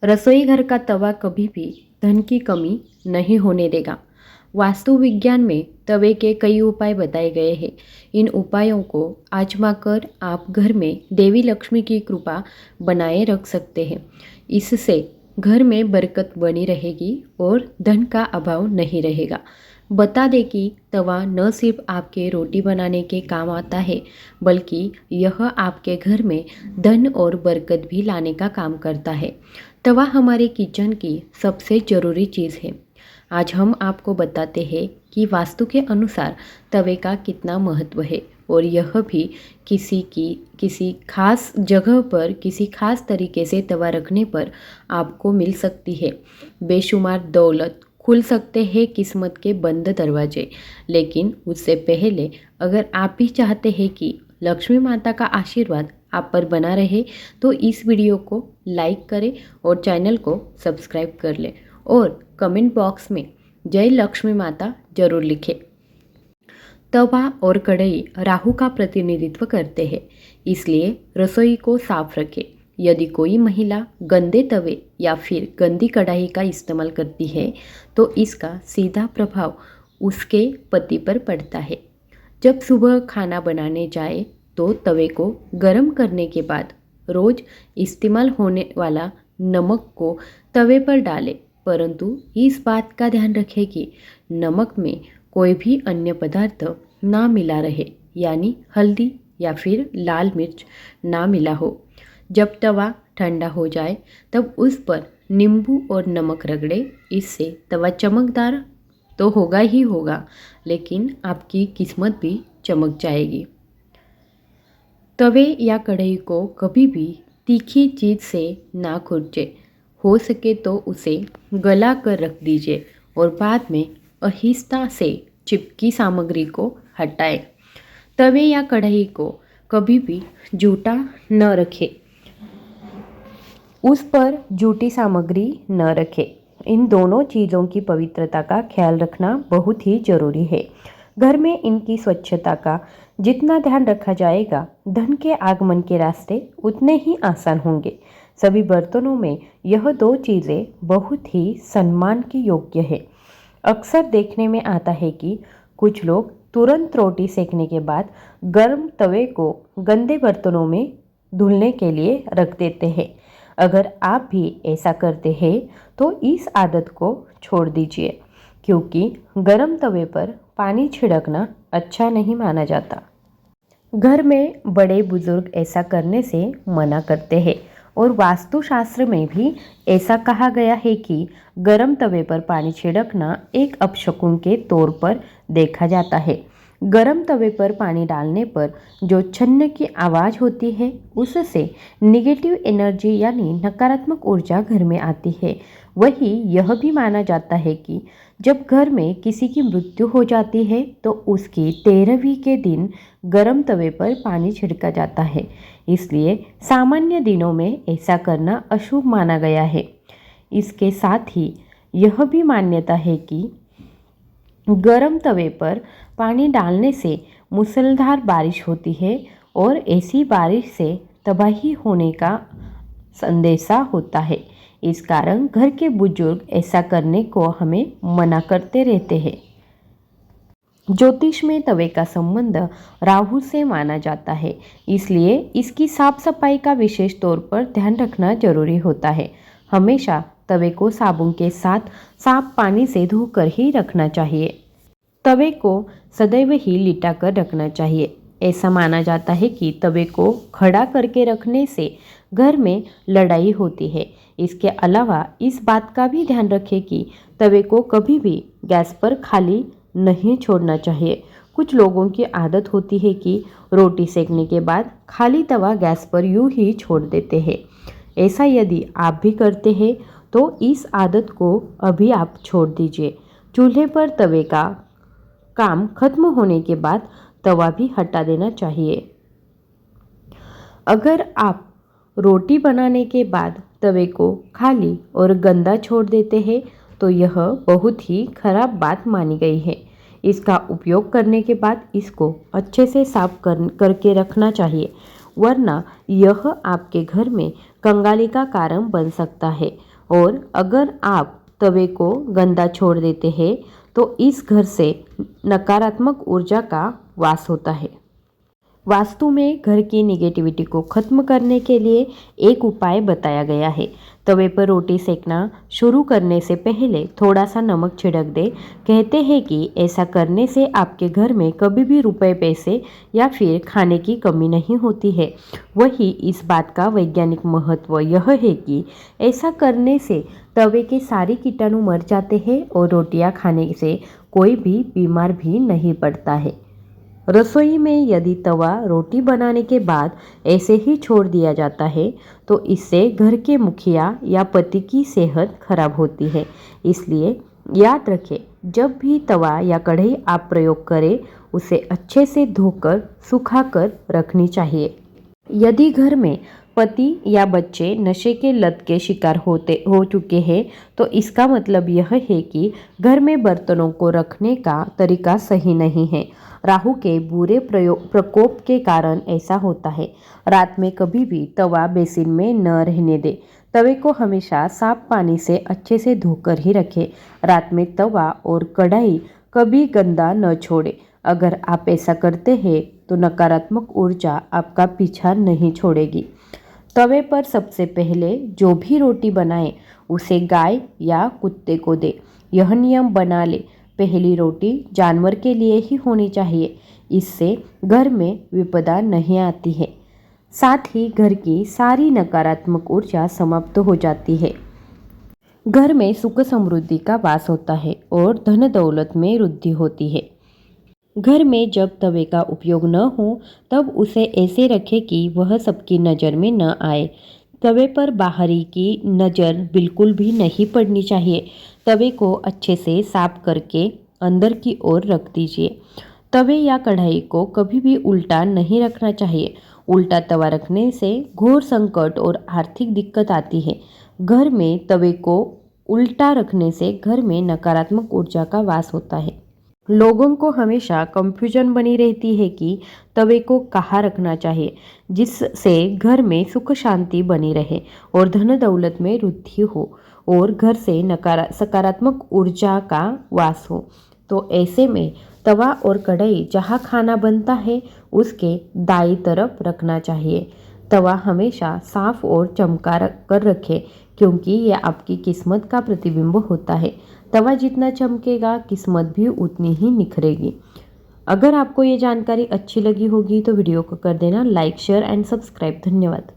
रसोई घर का तवा कभी भी धन की कमी नहीं होने देगा। वास्तु विज्ञान में तवे के कई उपाय बताए गए हैं। इन उपायों को आजमाकर आप घर में देवी लक्ष्मी की कृपा बनाए रख सकते हैं। इससे घर में बरकत बनी रहेगी और धन का अभाव नहीं रहेगा। बता दें कि तवा न सिर्फ आपके रोटी बनाने के काम आता है, बल्कि यह आपके घर में धन और बरकत भी लाने का काम करता है। तवा हमारे किचन की सबसे ज़रूरी चीज़ है। आज हम आपको बताते हैं कि वास्तु के अनुसार तवे का कितना महत्व है और यह भी किसी खास जगह पर किसी खास तरीके से तवा रखने पर आपको मिल सकती है बेशुमार दौलत, खुल सकते हैं किस्मत के बंद दरवाजे। लेकिन उससे पहले अगर आप भी चाहते हैं कि लक्ष्मी माता का आशीर्वाद आप पर बना रहे तो इस वीडियो को लाइक करें और चैनल को सब्सक्राइब कर लें और कमेंट बॉक्स में जय लक्ष्मी माता जरूर लिखें। तवा और कढ़ाई राहु का प्रतिनिधित्व करते हैं, इसलिए रसोई को साफ रखें। यदि कोई महिला गंदे तवे या फिर गंदी कढ़ाई का इस्तेमाल करती है तो इसका सीधा प्रभाव उसके पति पर पड़ता है। जब सुबह खाना बनाने जाए तो तवे को गर्म करने के बाद रोज इस्तेमाल होने वाला नमक को तवे पर डालें, परंतु इस बात का ध्यान रखें कि नमक में कोई भी अन्य पदार्थ ना मिला रहे, यानी हल्दी या फिर लाल मिर्च ना मिला हो। जब तवा ठंडा हो जाए तब उस पर नींबू और नमक रगड़े। इससे तवा चमकदार तो होगा ही होगा, लेकिन आपकी किस्मत भी चमक जाएगी। तवे या कढ़ाई को कभी भी तीखी चीज़ से ना खुरचे। हो सके तो उसे गला कर रख दीजिए और बाद में आहिस्ता से चिपकी सामग्री को हटाएं। तवे या कढ़ाई को कभी भी जूठा न रखें, उस पर जूठी सामग्री न रखें। इन दोनों चीज़ों की पवित्रता का ख्याल रखना बहुत ही जरूरी है। घर में इनकी स्वच्छता का जितना ध्यान रखा जाएगा, धन के आगमन के रास्ते उतने ही आसान होंगे। सभी बर्तनों में यह दो चीज़ें बहुत ही सम्मान की योग्य है। अक्सर देखने में आता है कि कुछ लोग तुरंत रोटी सेकने के बाद गर्म तवे को गंदे बर्तनों में धुलने के लिए रख देते हैं। अगर आप भी ऐसा करते हैं तो इस आदत को छोड़ दीजिए, क्योंकि गर्म तवे पर पानी छिड़कना अच्छा नहीं माना जाता। घर में बड़े बुजुर्ग ऐसा करने से मना करते हैं और वास्तुशास्त्र में भी ऐसा कहा गया है कि गर्म तवे पर पानी छिड़कना एक अपशकुन के तौर पर देखा जाता है। गर्म तवे पर पानी डालने पर जो छन्न की आवाज़ होती है, उससे निगेटिव एनर्जी यानी नकारात्मक ऊर्जा घर में आती है। वही यह भी माना जाता है कि जब घर में किसी की मृत्यु हो जाती है तो उसकी 13वीं के दिन गर्म तवे पर पानी छिड़का जाता है। इसलिए सामान्य दिनों में ऐसा करना अशुभ माना गया है। इसके साथ ही यह भी मान्यता है कि गर्म तवे पर पानी डालने से मूसलाधार बारिश होती है और ऐसी बारिश से तबाही होने का संदेशा होता है। इस कारण घर के बुजुर्ग ऐसा करने को हमें मना करते रहते हैं। ज्योतिष में तवे का संबंध राहु से माना जाता है, इसलिए इसकी साफ सफाई का विशेष तौर पर ध्यान रखना जरूरी होता है। हमेशा तवे को साबुन के साथ साफ पानी से धोकर ही रखना चाहिए। तवे को सदैव ही लिटा कर रखना चाहिए। ऐसा माना जाता है कि तवे को खड़ा करके रखने से घर में लड़ाई होती है। इसके अलावा इस बात का भी ध्यान रखें कि तवे को कभी भी गैस पर खाली नहीं छोड़ना चाहिए। कुछ लोगों की आदत होती है कि रोटी सेकने के बाद खाली तवा गैस पर यूं ही छोड़ देते हैं। ऐसा यदि आप भी करते हैं तो इस आदत को अभी आप छोड़ दीजिए। चूल्हे पर तवे का काम खत्म होने के बाद तवा भी हटा देना चाहिए। अगर आप रोटी बनाने के बाद तवे को खाली और गंदा छोड़ देते हैं तो यह बहुत ही खराब बात मानी गई है। इसका उपयोग करने के बाद इसको अच्छे से साफ करके रखना चाहिए। वरना यह आपके घर में कंगाली का कारण बन सकता है। और अगर आप तवे को गंदा छोड़ देते हैं तो इस घर से नकारात्मक ऊर्जा का वास होता है। वास्तु में घर की निगेटिविटी को खत्म करने के लिए एक उपाय बताया गया है। तवे पर रोटी सेकना शुरू करने से पहले थोड़ा सा नमक छिड़क दे। कहते हैं कि ऐसा करने से आपके घर में कभी भी रुपए पैसे या फिर खाने की कमी नहीं होती है। वही इस बात का वैज्ञानिक महत्व यह है कि ऐसा करने से तवे के सारे कीटाणु मर जाते हैं और रोटियां खाने से कोई भी बीमार भी नहीं पड़ता है। रसोई में यदि तवा रोटी बनाने के बाद ऐसे ही छोड़ दिया जाता है तो इससे घर के मुखिया या पति की सेहत खराब होती है। इसलिए याद रखें, जब भी तवा या कढ़ाई आप प्रयोग करें उसे अच्छे से धोकर सुखाकर रखनी चाहिए। यदि घर में पति या बच्चे नशे के लत के शिकार हो चुके हैं तो इसका मतलब यह है कि घर में बर्तनों को रखने का तरीका सही नहीं है। राहु के बुरे प्रकोप के कारण ऐसा होता है। रात में कभी भी तवा बेसिन में न रहने दे। तवे को हमेशा साफ पानी से अच्छे से धोकर ही रखें। रात में तवा और कढ़ाई कभी गंदा न छोड़े। अगर आप ऐसा करते हैं तो नकारात्मक ऊर्जा आपका पीछा नहीं छोड़ेगी। तवे पर सबसे पहले जो भी रोटी बनाए उसे गाय या कुत्ते को दे। यह नियम बना ले, पहली रोटी जानवर के लिए ही होनी चाहिए। इससे घर में विपदा नहीं आती है, साथ ही घर की सारी नकारात्मक ऊर्जा समाप्त हो जाती है। घर में सुख समृद्धि का वास होता है और धन दौलत में वृद्धि होती है। घर में जब तवे का उपयोग न हो तब उसे ऐसे रखें कि वह सबकी नज़र में न आए। तवे पर बाहरी की नज़र बिल्कुल भी नहीं पड़नी चाहिए। तवे को अच्छे से साफ करके अंदर की ओर रख दीजिए। तवे या कढ़ाई को कभी भी उल्टा नहीं रखना चाहिए। उल्टा तवा रखने से घोर संकट और आर्थिक दिक्कत आती है। घर में तवे को उल्टा रखने से घर में नकारात्मक ऊर्जा का वास होता है। लोगों को हमेशा कंफ्यूजन बनी रहती है कि तवे को कहाँ रखना चाहिए, जिससे घर में सुख शांति बनी रहे और धन दौलत में वृद्धि हो और घर से सकारात्मक ऊर्जा का वास हो। तो ऐसे में तवा और कढ़ाई जहाँ खाना बनता है उसके दाईं तरफ रखना चाहिए। तवा हमेशा साफ और चमका कर रखें, क्योंकि यह आपकी किस्मत का प्रतिबिंब होता है। तवा जितना चमकेगा किस्मत भी उतनी ही निखरेगी। अगर आपको ये जानकारी अच्छी लगी होगी तो वीडियो को कर देना लाइक, शेयर एंड सब्सक्राइब। धन्यवाद।